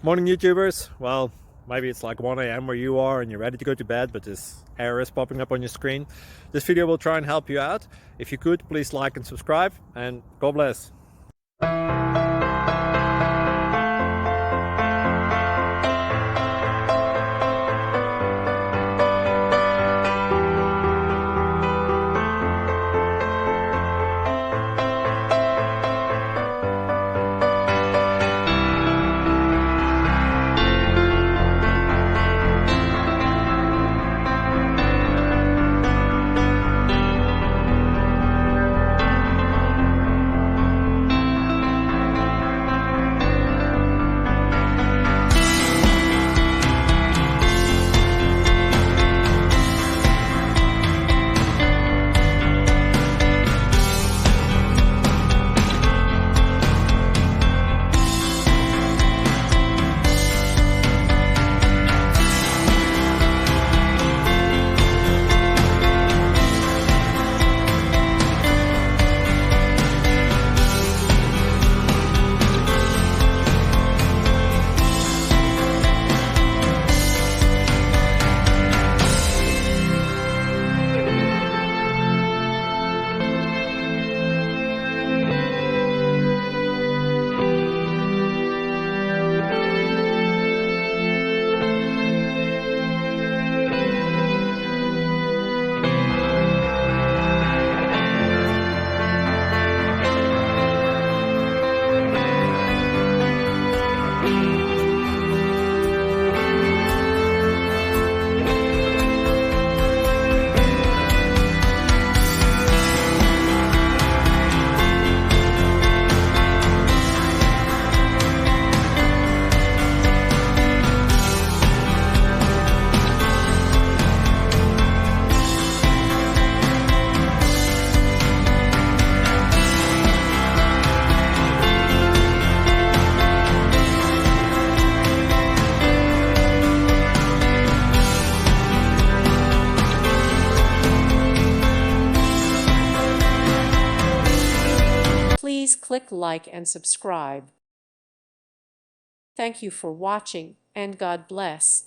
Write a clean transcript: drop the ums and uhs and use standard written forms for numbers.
Morning YouTubers. Well, maybe it's like 1 a.m. where you are and you're ready to go to bed, but this error is popping up on your screen. This video will try and help you out. If you could, please like and subscribe, and God bless. Please click like and subscribe. Thank you for watching, and God bless.